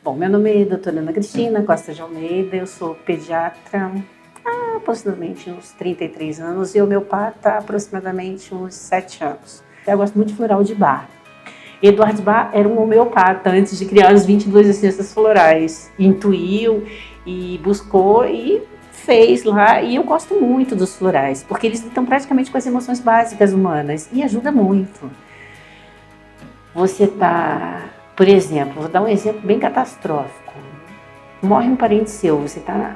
Bom, meu nome é doutora Ana Cristina Costa de Almeida, eu sou pediatra há aproximadamente uns 33 anos e homeopata há aproximadamente uns 7 anos. Eu gosto muito de floral de Bach. Eduardo Bach era um homeopata antes de criar as 22 essências florais. Intuiu e buscou e fez lá, e eu gosto muito dos florais, porque eles estão praticamente com as emoções básicas humanas e ajuda muito. Você tá, por exemplo, vou dar um exemplo bem catastrófico. Morre um parente seu, você tá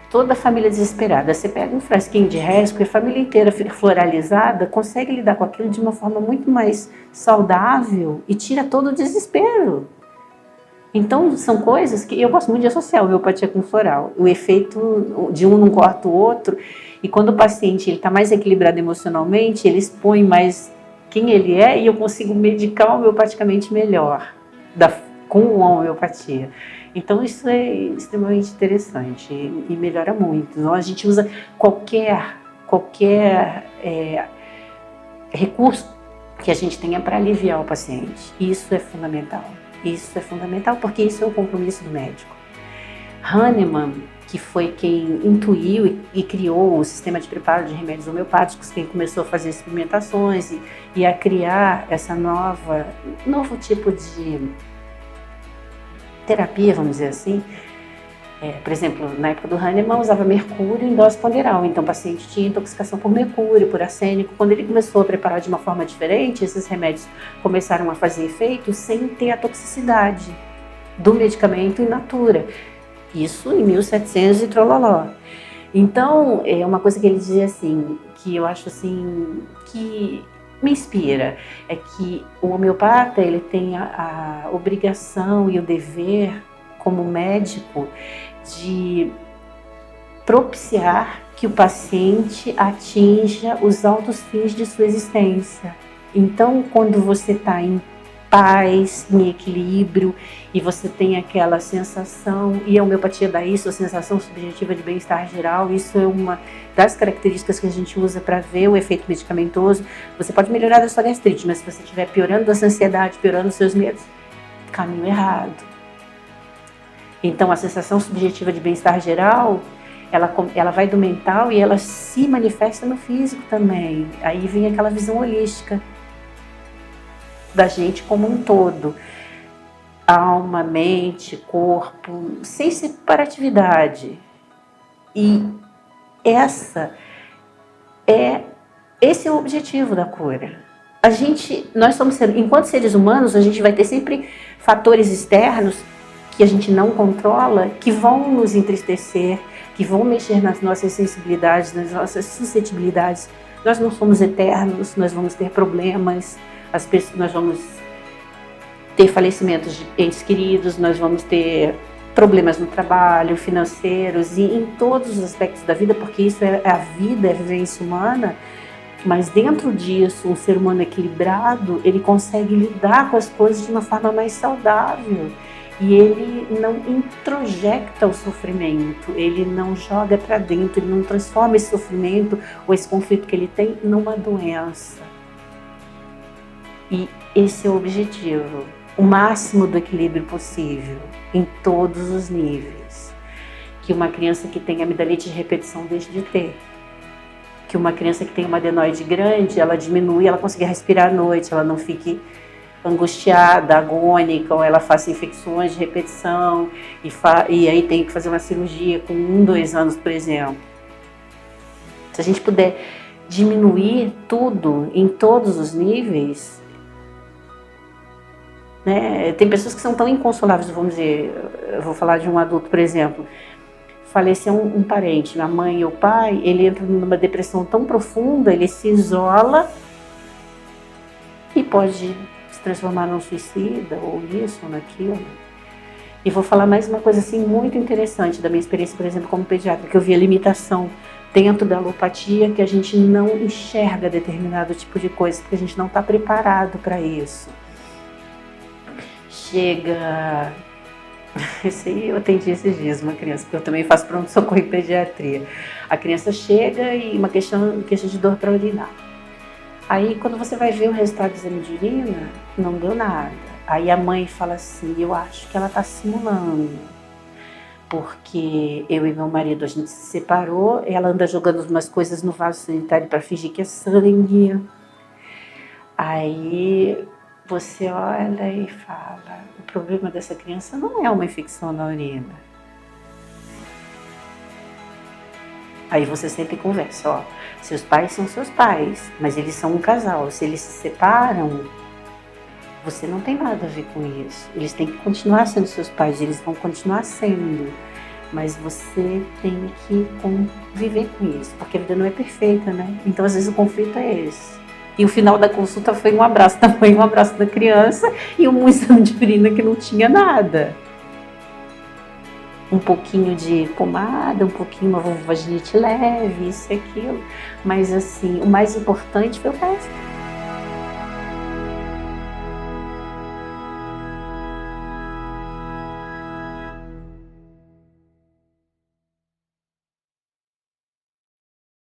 toda a família desesperada. Você pega um frasquinho de resco e a família inteira floralizada consegue lidar com aquilo de uma forma muito mais saudável e tira todo o desespero. Então, são coisas que eu gosto muito de associar a homeopatia com floral. O efeito de um não corta o outro, e quando o paciente está mais equilibrado emocionalmente, ele expõe mais quem ele é e eu consigo medicar homeopaticamente melhor com a homeopatia. Então, isso é extremamente interessante e melhora muito. Então, a gente usa qualquer recurso que a gente tenha para aliviar o paciente. Isso é fundamental. Isso é fundamental porque isso é o compromisso do médico. Hahnemann, que foi quem intuiu e criou o sistema de preparo de remédios homeopáticos, quem começou a fazer experimentações e a criar essa novo tipo de terapia, vamos dizer assim. Por exemplo, na época do Hahnemann usava mercúrio em dose ponderal, então o paciente tinha intoxicação por mercúrio, por arsênico. Quando ele começou a preparar de uma forma diferente, esses remédios começaram a fazer efeito sem ter a toxicidade do medicamento in natura. Isso em 1700 e trololó. Então, é uma coisa que ele dizia assim, que eu acho assim, que me inspira, é que o homeopata ele tem a obrigação e o dever como médico de propiciar que o paciente atinja os altos fins de sua existência. Então, quando você está em paz, em equilíbrio, e você tem aquela sensação, e a homeopatia dá isso, a sensação subjetiva de bem-estar geral, isso é uma das características que a gente usa para ver o efeito medicamentoso. Você pode melhorar da sua gastrite, mas se você estiver piorando a sua ansiedade, piorando os seus medos, caminho errado. Então, a sensação subjetiva de bem-estar geral, ela vai do mental e ela se manifesta no físico também. Aí vem aquela visão holística da gente como um todo. Alma, mente, corpo, sem separatividade. E esse é o objetivo da cura. Nós somos, enquanto seres humanos, a gente vai ter sempre fatores externos que a gente não controla, que vão nos entristecer, que vão mexer nas nossas sensibilidades, nas nossas suscetibilidades. Nós não somos eternos, nós vamos ter problemas, nós vamos ter falecimentos de entes queridos, nós vamos ter problemas no trabalho, financeiros e em todos os aspectos da vida, porque isso é a vida, é a vivência humana. Mas dentro disso, um ser humano equilibrado, ele consegue lidar com as coisas de uma forma mais saudável. E ele não introjecta o sofrimento, ele não joga para dentro, ele não transforma esse sofrimento ou esse conflito que ele tem numa doença. E esse é o objetivo, o máximo do equilíbrio possível, em todos os níveis. Que uma criança que tem amidalite de repetição deixe de ter. Que uma criança que tem uma adenoide grande, ela diminui, ela consiga respirar à noite, ela não fique angustiada, agônica, ou ela faça infecções de repetição e aí tem que fazer uma cirurgia com 1, 2 anos, por exemplo. Se a gente puder diminuir tudo em todos os níveis, né? Tem pessoas que são tão inconsoláveis, vamos dizer, eu vou falar de um adulto, por exemplo, faleceu um parente, a mãe ou o pai, ele entra numa depressão tão profunda, ele se isola e pode se transformar num suicida, ou isso, ou naquilo. E vou falar mais uma coisa assim muito interessante da minha experiência, por exemplo, como pediatra, que eu vi a limitação dentro da alopatia, que a gente não enxerga determinado tipo de coisa, porque a gente não está preparado para isso. Chega... Esse aí eu atendi esses dias, uma criança, porque eu também faço pronto-socorro em pediatria. A criança chega e uma questão de dor para urinar. Aí, quando você vai ver o resultado do exame de urina, não deu nada. Aí a mãe fala assim, eu acho que ela está simulando, porque eu e meu marido, a gente se separou, ela anda jogando umas coisas no vaso sanitário para fingir que é sangue. Aí você olha e fala, o problema dessa criança não é uma infecção na urina. Aí você sempre conversa, ó, seus pais são seus pais, mas eles são um casal, se eles se separam, você não tem nada a ver com isso. Eles têm que continuar sendo seus pais, eles vão continuar sendo, mas você tem que conviver com isso, porque a vida não é perfeita, né? Então às vezes o conflito é esse. E o final da consulta foi um abraço da mãe, um abraço da criança e um exame de urina que não tinha nada. Um pouquinho de pomada, um pouquinho uma vaginite leve, isso e aquilo. Mas assim, o mais importante foi o resto.